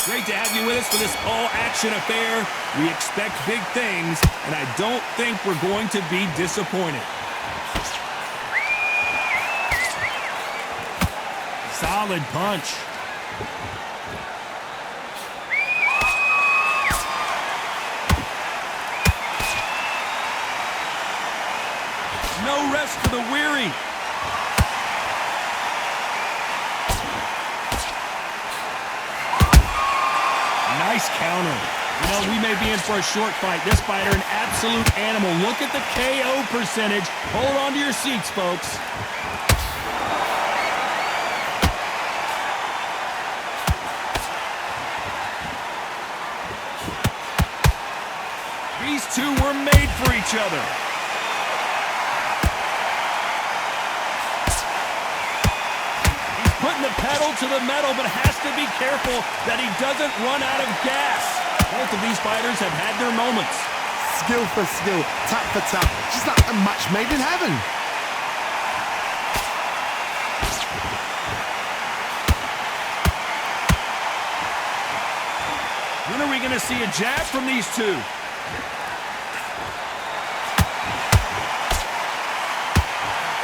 Great to have you with us for this all-action affair. We expect big things, and I don't think we're going to be disappointed. Solid punch. No rest for the weary. Nice counter. You know, we may be in for a short fight. This fighter, an absolute animal. Look at the KO percentage. Hold on to your seats, folks. These two were made for each other. He's putting the pedal to the metal, but has to be careful that he doesn't run out of gas. Both of these fighters have had their moments. Skill for skill, tap for tap, just like a match made in heaven. When are we going to see a jab from these two?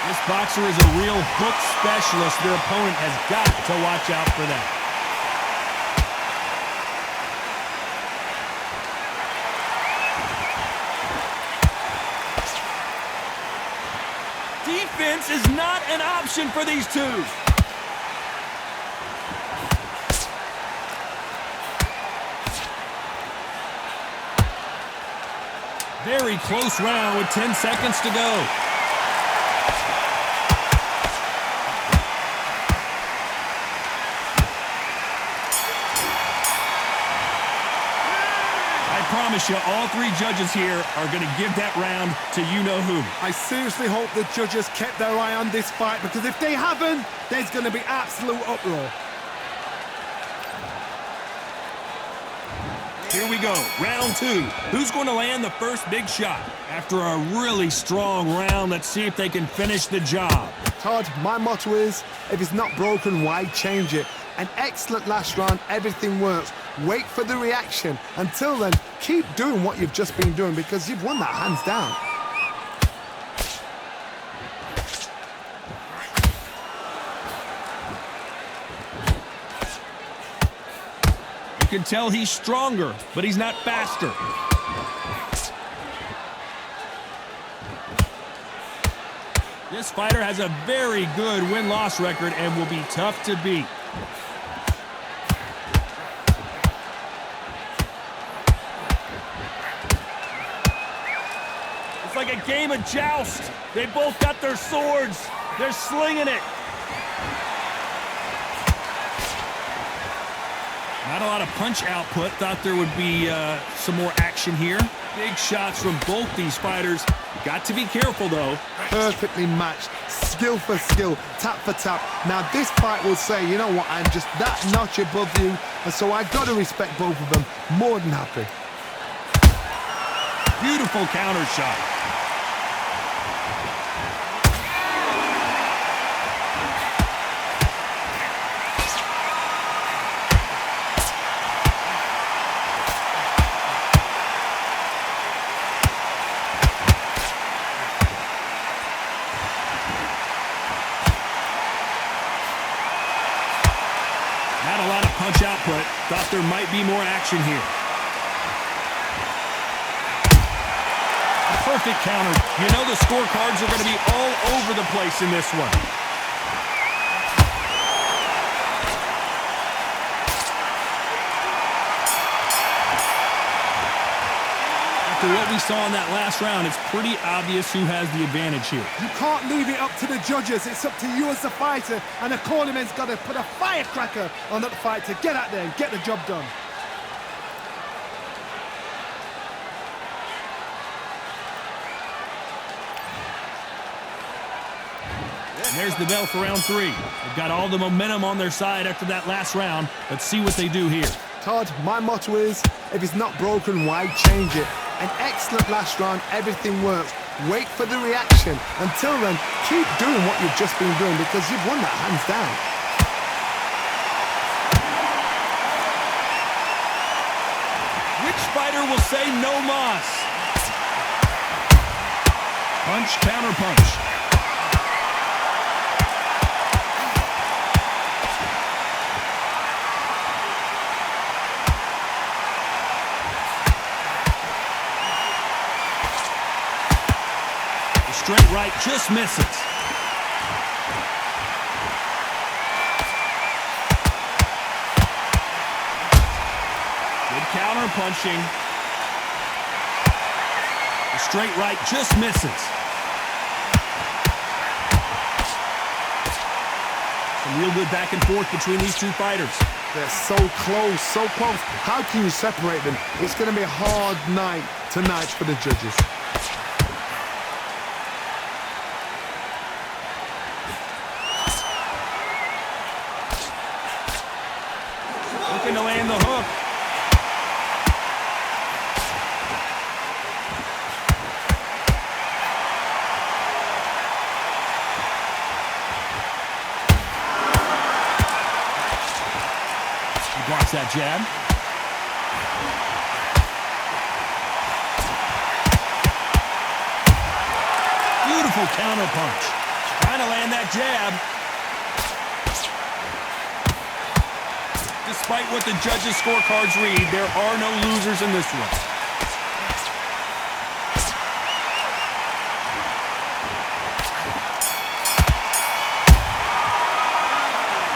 This boxer is a real hook specialist. Their opponent has got to watch out for that. Defense is not an option for these two. Very close round with 10 seconds to go. I promise you, all three judges here are going to give that round to you-know-who. I seriously hope the judges kept their eye on this fight, because if they haven't, there's going to be absolute uproar. Here we go, round two. Who's going to land the first big shot? After a really strong round, let's see if they can finish the job. Todd, my motto is, if it's not broken, why change it? An excellent last round, everything works. Wait for the reaction. Until then, keep doing what you've just been doing, because you've won that hands down. You can tell he's stronger, but he's not faster. This fighter has a very good win-loss record and will be tough to beat. It's like a game of joust. They both got their swords. They're slinging it. Not a lot of punch output. Thought there would be some more action here. Big shots from both these fighters. Got to be careful, though. Perfectly matched. Skill for skill, tap for tap. Now, this fight will say, you know what, I'm just that notch above you, and so I've got to respect both of them. More than happy. Beautiful counter shot. Not a lot of punch output. Thought there might be more action here. A perfect counter. You know the scorecards are going to be all over the place in this one. After what we saw in that last round, it's pretty obvious who has the advantage here. You can't leave it up to the judges. It's up to you as the fighter, and the cornerman's got to put a firecracker on that fight to get out there and get the job done. And there's the bell for round three. They've got all the momentum on their side after that last round. Let's see what they do here. Todd, my motto is, if it's not broken, why change it? An excellent last round, everything works. Wait for the reaction. Until then, keep doing what you've just been doing, because you've won that hands down. fighter will say no mas. Punch, counter punch. The straight right just misses. Counter punching. The straight right just misses. Some real good back and forth between these two fighters. They're so close, so close. How can you separate them? It's going to be a hard night tonight for the judges. Looking to land the hook. Blocks that jab. Beautiful counter punch. Trying to land that jab. Despite what the judges' scorecards read, there are no losers in this one.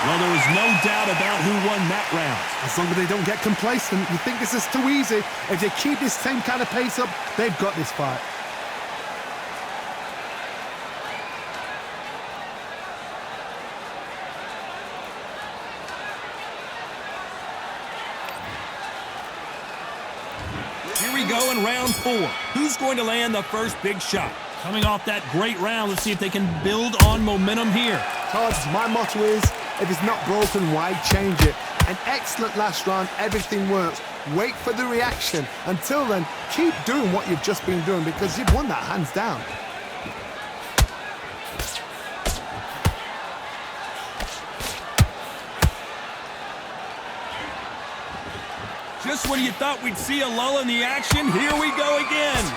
Well, there is no doubt about who won that round. As long as they don't get complacent, you think this is too easy. If they keep this same kind of pace up, they've got this fight. Here we go in round 4. Who's going to land the first big shot? Coming off that great round, let's see if they can build on momentum here. Todd, my motto is, if it's not broken, why change it? An excellent last round, everything works. Wait for the reaction. Until then, keep doing what you've just been doing because you've won that hands down. Just when you thought we'd see a lull in the action, here we go again.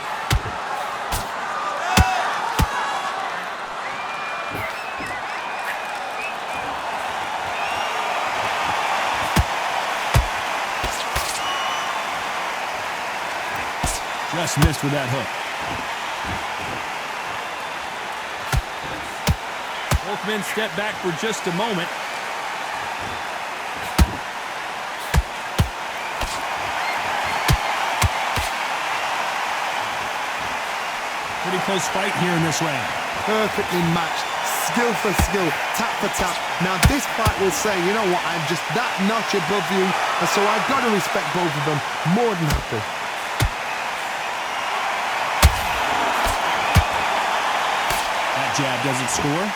Just missed with that hook. Both men step back for just a moment. Pretty close fight here in this round. Perfectly matched, skill for skill, tap for tap. Now this fight will say, you know what, I'm just that notch above you, and so I've got to respect both of them more than happy. Jab doesn't score.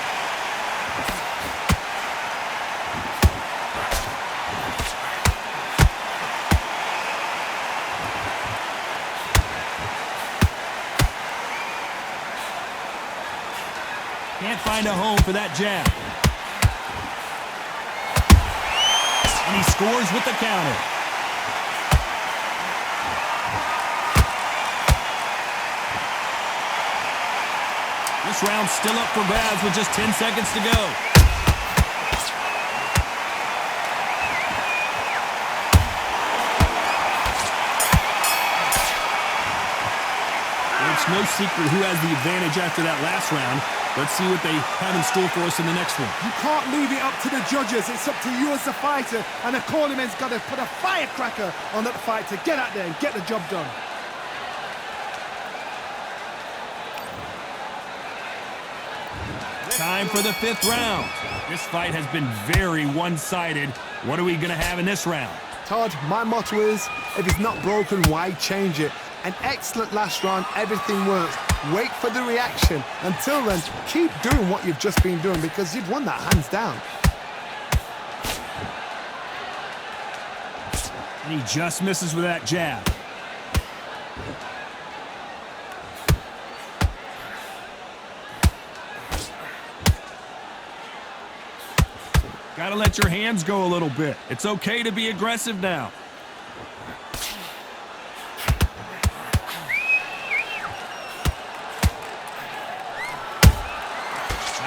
Can't find a home for that jab. And he scores with the counter. This round's still up for grabs with just 10 seconds to go. It's no secret who has the advantage after that last round. Let's see what they have in store for us in the next one. You can't leave it up to the judges. It's up to you as the fighter, and the cornerman's got to put a firecracker on that fight to get out there and get the job done. Time for the 5th round. This fight has been very one-sided. What are we going to have in this round? Todd, my motto is, if it's not broken, why change it? An excellent last round, everything works. Wait for the reaction. Until then, keep doing what you've just been doing because you've won that hands down. And he just misses with that jab. Gotta let your hands go a little bit. It's okay to be aggressive now.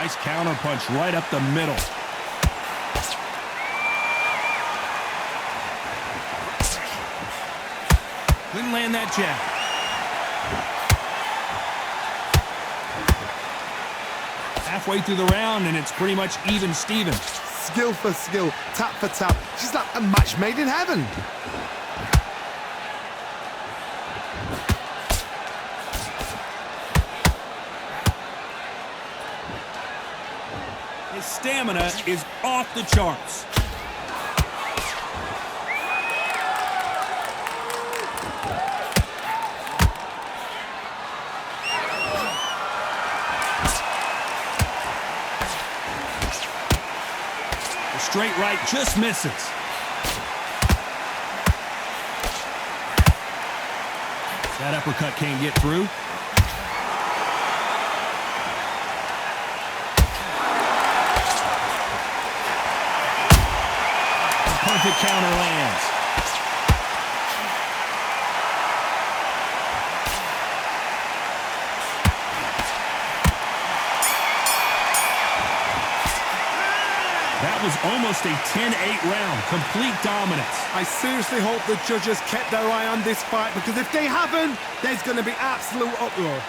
Nice counter punch right up the middle. Couldn't land that jab. Halfway through the round, and it's pretty much even Steven. Skill for skill, tap for tap. She's like a match made in heaven. His stamina is off the charts. Straight right just misses. That uppercut can't get through. The perfect counter lands. That was almost a 10-8 round, complete dominance. I seriously hope the judges kept their eye on this fight, because if they haven't, there's going to be absolute uproar.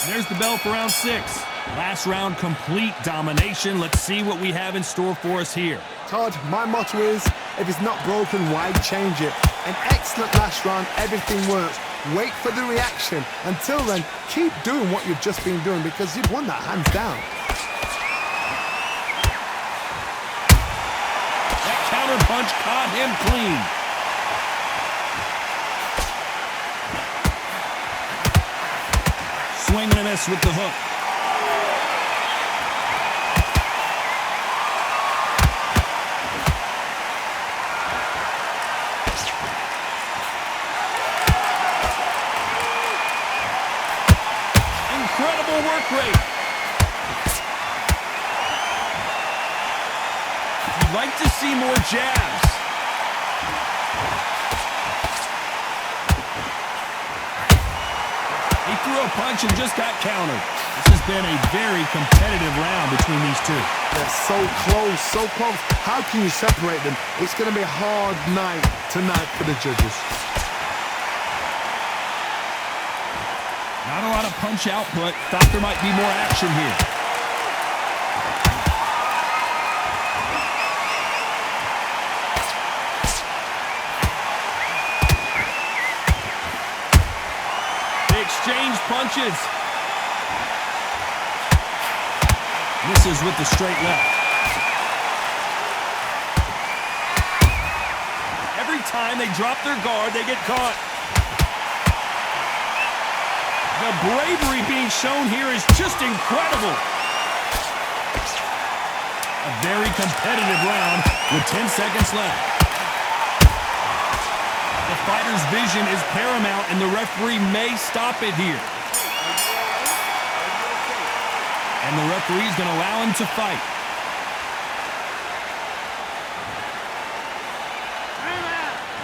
There's the bell for round 6. Last round, complete domination. Let's see what we have in store for us here. Todd, my motto is, if it's not broken, why change it? An excellent last round, everything works. Wait for the reaction. Until then, keep doing what you've just been doing, because you've won that hands down. That counter punch caught him clean. Swing and a miss with the hook. Incredible work rate. You'd like to see more jabs. He threw a punch and just got countered. This has been a very competitive round between these two. They're so close, so close. How can you separate them? It's going to be a hard night tonight for the judges. Not a lot of punch output. Thought there might be more action here. They exchange punches. Misses with the straight left. Every time they drop their guard, they get caught. The bravery being shown here is just incredible. A very competitive round with 10 seconds left. The fighter's vision is paramount, and the referee may stop it here. And the referee is going to allow him to fight.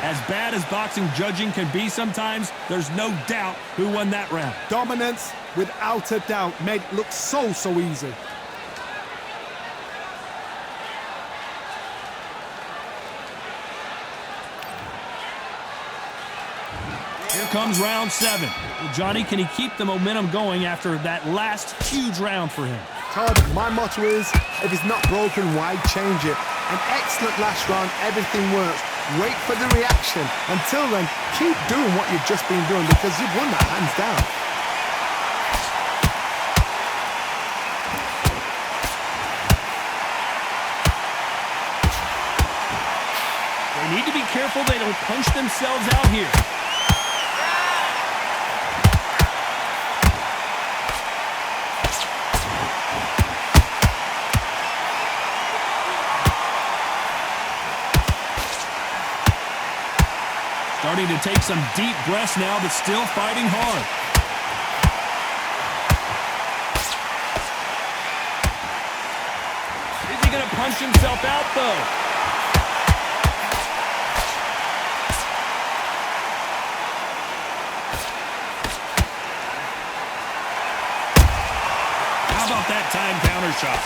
As bad as boxing judging can be sometimes, there's no doubt who won that round. Dominance, without a doubt, made it look so easy. Here comes round 7. Well, Johnny, can he keep the momentum going after that last huge round for him? Todd, my motto is, if it's not broken, why change it? An excellent last round, everything works. Wait for the reaction. Until then, keep doing what you've just been doing, because you've won that hands down. They need to be careful they don't punch themselves out here. Starting to take some deep breaths now, but still fighting hard. Is he going to punch himself out, though? about that time counter shot?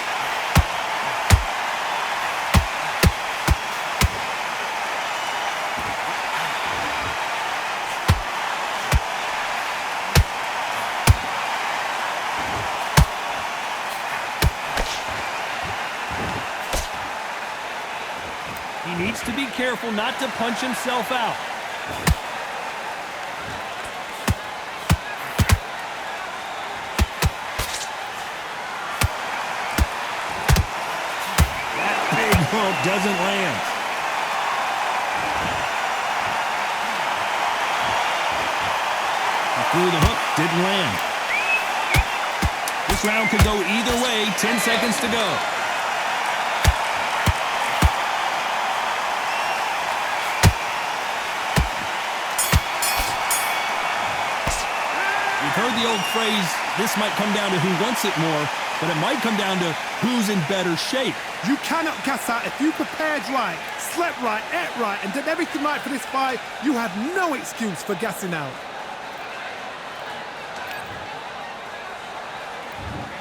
He needs to be careful not to punch himself out. That big hook doesn't land. He threw the hook, didn't land. This round could go either way, 10 seconds to go. Heard the old phrase, this might come down to who wants it more, but it might come down to who's in better shape. You cannot gas out. If you prepared right, slept right, ate right, and did everything right for this fight, you have no excuse for gassing out.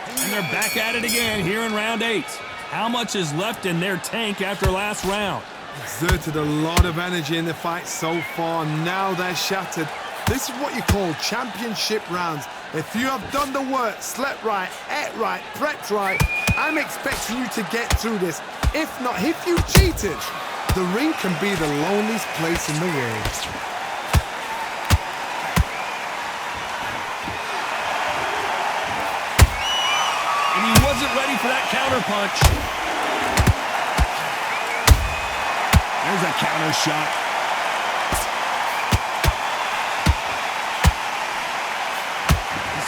And they're back at it again here in round 8. How much is left in their tank after last round? Exerted a lot of energy in the fight so far. Now they're shattered. This is what you call championship rounds. If you have done the work, slept right, ate right, prepped right, I'm expecting you to get through this. If not, if you cheated, the ring can be the loneliest place in the world. And he wasn't ready for that counter punch. There's a counter shot.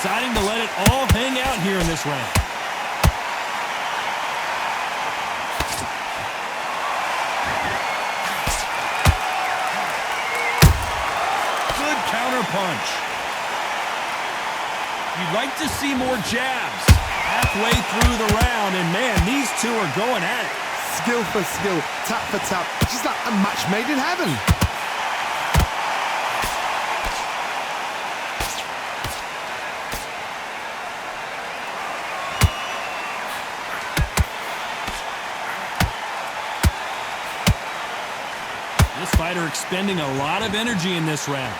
Deciding to let it all hang out here in this round. Good counter punch. You'd like to see more jabs halfway through the round, and man, these two are going at it. Skill for skill, tap for tap, just like a match made in heaven. This fighter expending a lot of energy in this round.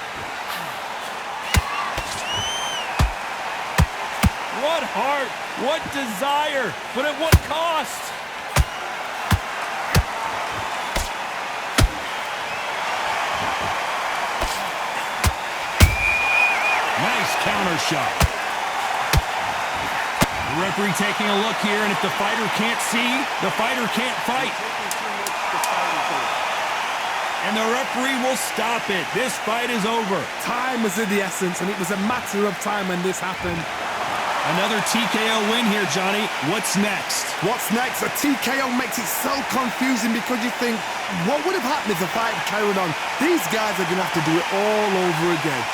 What heart, what desire, but at what cost? Nice counter shot. The referee taking a look here, and if the fighter can't see, the fighter can't fight. And the referee will stop it. This fight is over. Time was of the essence, and it was a matter of time when this happened. Another TKO win here, Johnny. What's next? What's next? A TKO makes it so confusing because you think, what would have happened if the fight carried on? These guys are going to have to do it all over again.